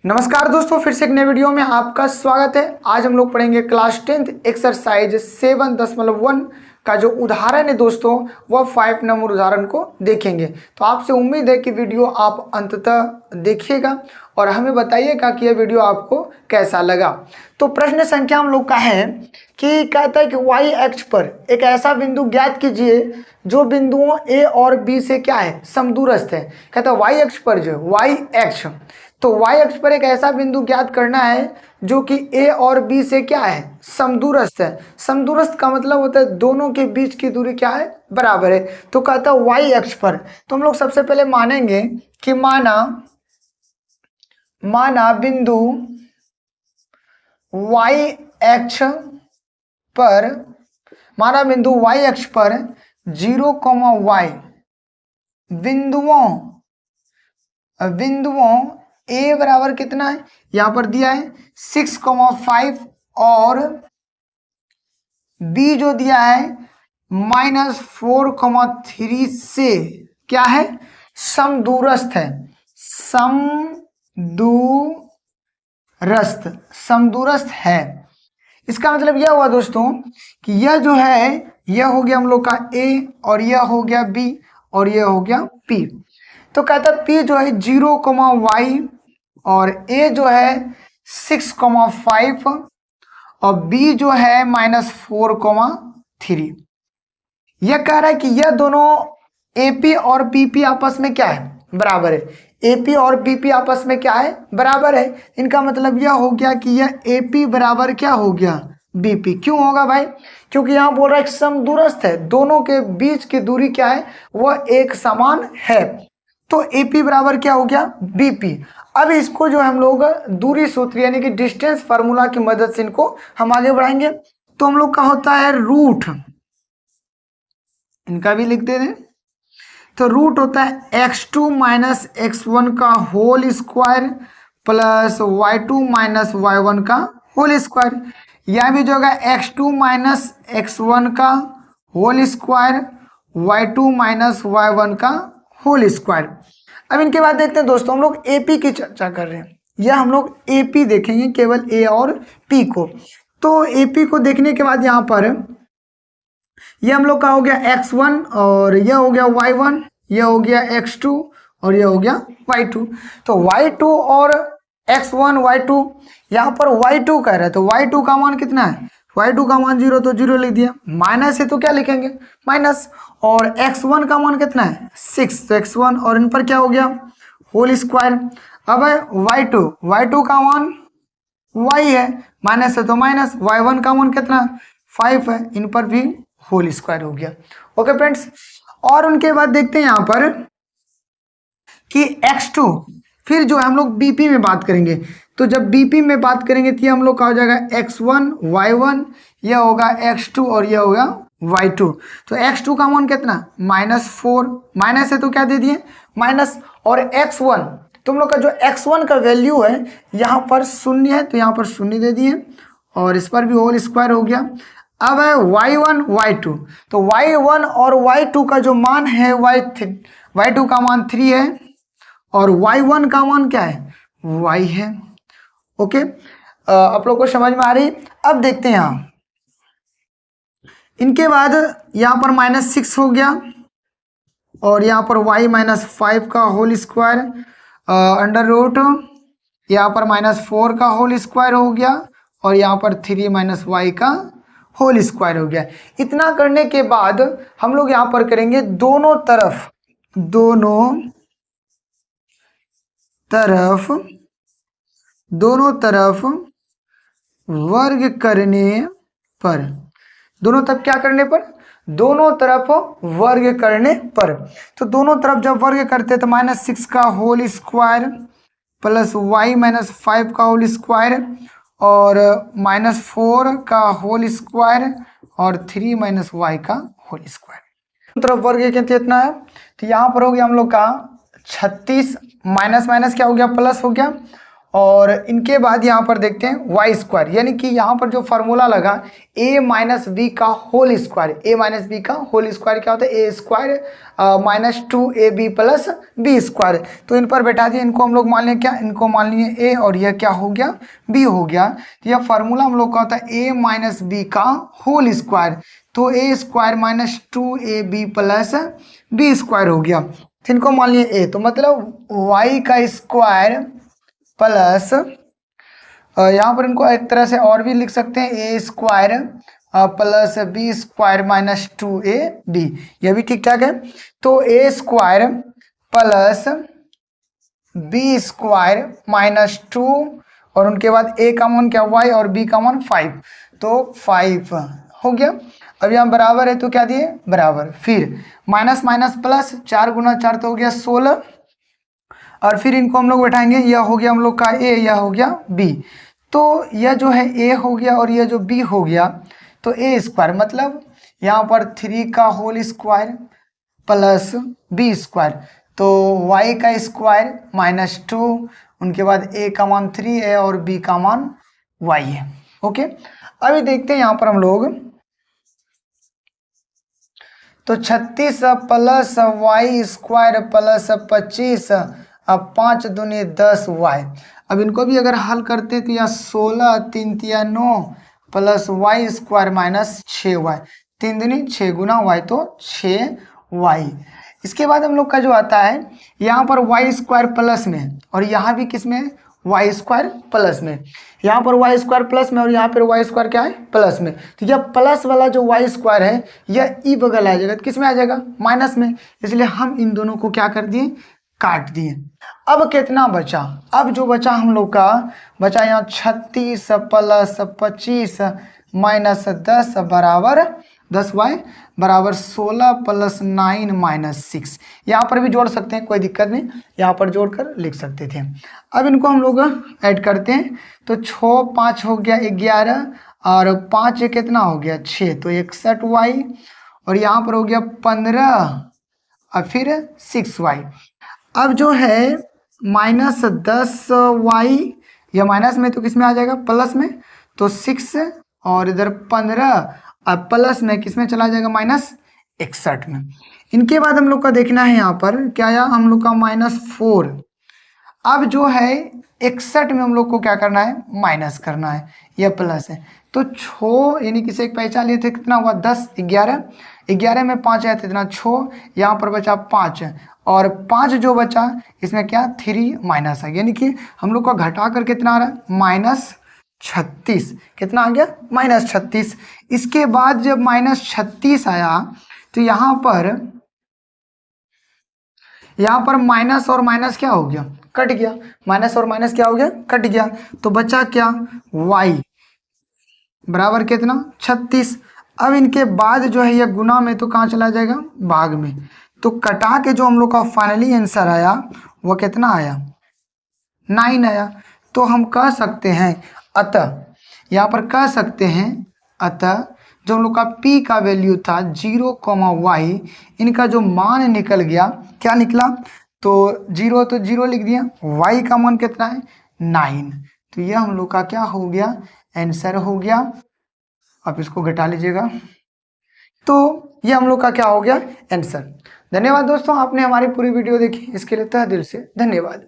नमस्कार दोस्तों, फिर से एक नए वीडियो में आपका स्वागत है। आज हम लोग पढ़ेंगे क्लास 10th एक्सरसाइज 7.1 का जो उदाहरण है दोस्तों, वह 5 नंबर उदाहरण को देखेंगे। तो आपसे उम्मीद है कि वीडियो आप अंततः देखिएगा और हमें बताइएगा कि यह वीडियो आपको कैसा लगा। तो प्रश्न संख्या हम लोग का है कि कहता है कि वाई अक्ष पर एक ऐसा बिंदु ज्ञात कीजिए जो बिंदुओं ए और बी से क्या है, समदूरस्थ है। कहता है वाई अक्ष पर जो वाई अक्ष, तो y अक्ष पर एक ऐसा बिंदु ज्ञात करना है जो कि a और b से क्या है, समदूरस्थ है। समदूरस्थ का मतलब होता है दोनों के बीच की दूरी क्या है, बराबर है। तो कहता है y अक्ष पर, तो हम लोग सबसे पहले मानेंगे कि माना बिंदु y अक्ष पर, माना बिंदु y अक्ष पर 0, y बिंदुओं a बराबर कितना है, यहां पर दिया है 6,5 और b जो दिया है -4,3 से क्या है, समदूरस्थ है। समदूरस्थ है। इसका मतलब यह हुआ दोस्तों कि यह जो है, यह हो गया हम लोग का a और यह हो गया b और यह हो गया p। तो कहता है p जो है 0, और a जो है 6,5 और b जो है -4,3। यह कह रहा है कि यह दोनों AP और BP आपस में क्या है, बराबर है। AP और BP आपस में क्या है, बराबर है। इनका मतलब यह हो गया कि यह AP बराबर क्या हो गया, BP। क्यों होगा भाई, क्योंकि यहाँ बोल रहा है समदूरस्थ है, दोनों के बीच की दूरी क्या है, वह एक समान है। तो AP बराबर क्या हो गया, BP। अब इसको जो हम लोग दूरी सूत्र यानी कि डिस्टेंस फार्मूला की मदद से इनको हम आगे बढ़ाएंगे। तो हम लोग का होता है रूट, इनका भी लिख दे दें। तो रूट होता है x2 माइनस x1 का whole square plus y2 minus y1 का होल स्क्वायर। यह भी जो होगा x2 माइनस x1 का whole square, y2 minus y1 का होल स्क्वायर। अब इनके बाद देखते हैं दोस्तों, हम लोग AP की चर्चा कर रहे हैं, या हम लोग AP देखेंगे केवल A और P को। तो AP को देखने के बाद यहाँ पर ये हम लोग का हो गया x1 और यह हो गया y1, यह हो गया x2 और यह हो गया y2। तो y2 और x1 y2, यहाँ पर y2 कह रहा है, तो y2 का मान कितना है, y2 का मान 0, तो 0 लिख दिया। माइनस है तो क्या लिखेंगे, माइनस। और x1 का मान कितना है 6, तो x1 और इन पर क्या हो गया, होल स्क्वायर। अब है y2 का मान y है, माइनस है तो माइनस। y1 का मान कितना 5 है, इन पर भी होल स्क्वायर हो गया। ओके फ्रेंड्स, और उनके बाद देखते हैं यहाँ पर कि x2, फिर जो हम लोग BP में बात करेंगे। तो जब BP में बात करेंगे तो हम लोग का हो जाएगा x1 y1, यह होगा x2 और यह होगा y2। तो x2 का मान कितना -4, माइनस है तो क्या दे दिए माइनस। और x1, तुम लोग का जो x1 का वैल्यू है यहाँ पर 0 है, तो यहाँ पर 0 दे दिए और इस पर भी होल स्क्वायर हो गया। अब है y1 y2, तो y1 और y2 का जो मान है y2 का मान 3 है और y1 का मान क्या है, y है। ओके, आप लोग को समझ में आ रही। अब देखते हैं यहाँ, इनके बाद यहाँ पर -6 हो गया और यहाँ पर y -5 का होल स्क्वायर अंडर रूट, यहाँ पर -4 का होल स्क्वायर हो गया और यहाँ पर 3 - y का होल स्क्वायर हो गया। इतना करने के बाद हम लोग यहाँ पर करेंगे दोनों तरफ वर्ग करने पर, दोनों तरफ क्या करने पर, दोनों तरफ वर्ग करने पर। तो दोनों तरफ जब वर्ग करते तो -6 का होल स्क्वायर प्लस y -5 का होल स्क्वायर और -4 का होल स्क्वायर और 3 - y का होल स्क्वायर। तरफ वर्ग कितना है, तो यहाँ पर हो गया हम लोग का 36, माइनस क्या हो गया, प्लस हो गया और इनके बाद यहाँ पर देखते हैं वाई स्क्वायर, यानी कि यहाँ पर जो फॉर्मूला लगा a माइनस बी का whole square, a minus B का होल स्क्वायर क्या होता है, A square minus 2ab plus B square. तो इन पर बैठा दिए, इनको हम लोग मान लें क्या, इनको मान लिए a और यह क्या हो गया, b हो गया। तो यह फार्मूला हम लोग का होता है a माइनस बी का होल स्क्वायर, तो a square minus 2ab plus B square हो गया। तो इनको मान लिए a, तो मतलब y का स्क्वायर प्लस यहाँ पर इनको एक तरह से और भी लिख सकते हैं, A square plus B square minus 2ab, यह भी ठीक ठाक है। तो A square plus B square minus 2 और उनके बाद ए का मान क्या y और b का मान 5, तो 5 हो गया। अब यहाँ बराबर है तो क्या दिए बराबर, फिर माइनस माइनस प्लस 4 गुना 4 तो हो गया 16, और फिर इनको हम लोग बैठाएंगे, यह हो गया हम लोग का a, यह हो गया b। तो यह जो है a हो गया और यह जो b हो गया, तो a स्क्वायर मतलब यहाँ पर 3 का whole square plus b square, तो y का स्क्वायर माइनस 2, उनके बाद a का मान 3 है और b का मान y है। ओके, अभी देखते हैं यहाँ पर हम लोग, तो 36 प्लस वाई स्क्वायर प्लस 25, अब 5 दूनी 10 वाई। अब इनको भी अगर हल करते तो यह 16 3 तिया 9 plus y square minus 6 y, 3 दूनी 6 गुना वाई तो 6 वाई। इसके बाद हम लोग का जो आता है यहाँ पर वाई स्क्वायर प्लस में और यहाँ भी किस में, वाई स्क्वायर प्लस में, यहाँ पर वाई स्क्वायर प्लस में और यहाँ पर वाई स्क्वायर क्या है प्लस में। तो यह प्लस वाला जो वाई स्क्वायर है यह ई बगल आ जाएगा, तो किस में आ जाएगा माइनस में, इसलिए हम इन दोनों को क्या कर दिए काट दिए। अब कितना बचा, अब जो बचा हम लोग का बचा यहाँ 36 प्लस 25 माइनस 10 बराबर 10y बराबर 16 प्लस 9 माइनस 6। यहाँ पर भी जोड़ सकते हैं, कोई दिक्कत नहीं, यहाँ पर जोड़कर लिख सकते थे। अब इनको हम लोग ऐड करते हैं, तो 6 5 हो गया 11 और 5 कितना हो गया 6, तो 61y और यहाँ पर हो गया 15 और फिर 6y। अब जो है माइनस 10y, यह माइनस में तो किस में आ जाएगा प्लस में, तो 6 और इधर 15 अब प्लस में किस में चला जाएगा माइनस 61 में। इनके बाद हम लोग का देखना है यहाँ पर क्या आया हम लोग का माइनस 4। अब जो है 61 में हम लोग को क्या करना है माइनस करना है, यह प्लस है, तो 6 यानी किसे एक पहचान लिए थे, कितना हुआ 10 11, 11 में 5 आया था इतना 6, यहाँ पर बचा 5 और 5 जो बचा इसमें क्या 3 माइनस है, यानी कि हम लोग का घटा कर कितना आ रहा है माइनस 36, कितना आ गया माइनस 36। इसके बाद जब माइनस 36 आया तो यहाँ पर माइनस और माइनस क्या हो गया कट गया, माइनस और माइनस क्या हो गया कट गया, तो बचा क्या y बराबर कितना 36। अब इनके बाद जो है यह गुना में तो कहाँ चला जाएगा भाग में, तो कटा के जो हम लोग का फाइनली आंसर आया वह कितना आया 9 आया। तो हम कह सकते हैं अतः, यहाँ पर कह सकते हैं अतः जो हम लोग का p का वैल्यू था 0, इनका जो मान निकल गया क्या निकला, तो 0 तो 0 लिख दिया, y का मान कितना है 9, तो यह हम लोग का क्या हो गया आंसर हो गया। आप इसको घटा लीजिएगा, तो यह हम लोग का क्या हो गया आंसर। धन्यवाद दोस्तों, आपने हमारी पूरी वीडियो देखी, इसके लिए तहे दिल से धन्यवाद।